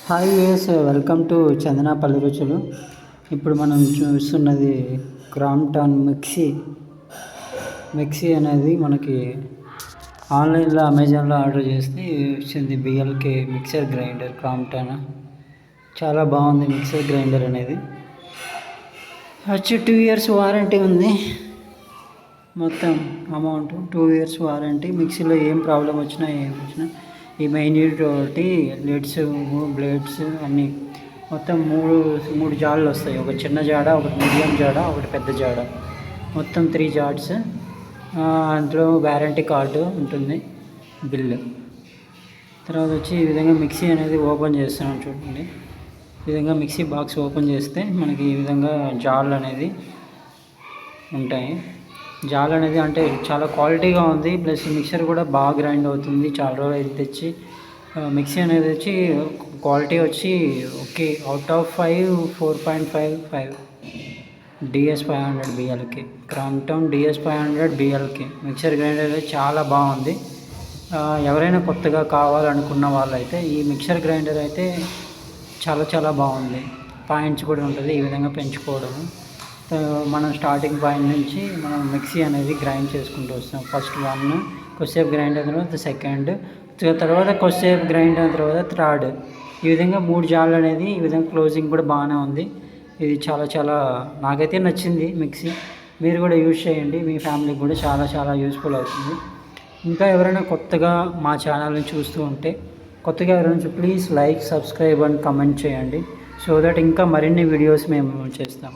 Hi US welcome to చందన పల్లె రుచులు. ఇప్పుడు మనం చూస్తున్నది క్రాంప్టన్ మిక్సీ అనేది మనకి ఆన్లైన్లో అమెజాన్లో ఆర్డర్ చేస్తే వచ్చింది. బిఎల్కే మిక్సర్ గ్రైండర్ క్రాంప్టన్ చాలా బాగుంది. మిక్సర్ గ్రైండర్ అనేది వచ్చి 2 years వారంటీ ఉంది. మొత్తం అమౌంట్ 2 years వారంటీ. మిక్సీలో ఏం ప్రాబ్లం వచ్చినా ఈ మెయిన్ యూనిట్ ఒకటి లిడ్స్ బ్లేడ్స్ అన్నీ మొత్తం మూడు జాడలు వస్తాయి. ఒక చిన్న జాడ, ఒకటి మీడియం జాడ, ఒకటి పెద్ద జాడ, మొత్తం 3 జార్స్. అందులో వ్యారంటీ కార్డు ఉంటుంది, బిల్లు. తర్వాత వచ్చి ఈ విధంగా మిక్సీ అనేది ఓపెన్ చేస్తున్నాం చూడండి. ఈ విధంగా మిక్సీ బాక్స్ ఓపెన్ చేస్తే మనకి ఈ విధంగా జార్లు అనేది ఉంటాయి. జాల్ అనేది అంటే చాలా క్వాలిటీగా ఉంది. ప్లస్ మిక్సర్ కూడా బాగా గ్రైండ్ అవుతుంది. చాలా రోజులు అయితే తెచ్చి మిక్సీ అనేది వచ్చి క్వాలిటీ వచ్చి okay, out of 5 4.55 DS 500 BLK Crompton DS 500 BLK mixer grinder అయితే చాలా బాగుంది. ఎవరైనా కొత్తగా కావాలనుకున్న వాళ్ళైతే ఈ మిక్సర్ గ్రైండర్ అయితే చాలా బాగుంది. పాయింట్స్ కూడా ఉంటుంది ఈ విధంగా పెంచుకోవడం. మనం స్టార్టింగ్ పాయింట్ నుంచి మనం మిక్సీ అనేది గ్రైండ్ చేసుకుంటూ వస్తాం. ఫస్ట్ 1 కొద్దిసేపు గ్రైండ్ అయిన తర్వాత సెకండ్, తర్వాత కొద్దిసేపు గ్రైండ్ అయిన తర్వాత థర్డ్. ఈ విధంగా 3 జార్లు అనేది ఈ విధంగా క్లోజింగ్ కూడా బాగానే ఉంది. ఇది చాలా నాకైతే నచ్చింది మిక్సీ. మీరు కూడా యూజ్ చేయండి, మీ ఫ్యామిలీకి కూడా చాలా యూస్ఫుల్ అవుతుంది. ఇంకా ఎవరైనా కొత్తగా మా ఛానల్ని చూస్తూ ఉంటే please like, subscribe and comment చేయండి. సో దట్ ఇంకా మరిన్ని వీడియోస్ మేము చేస్తాం.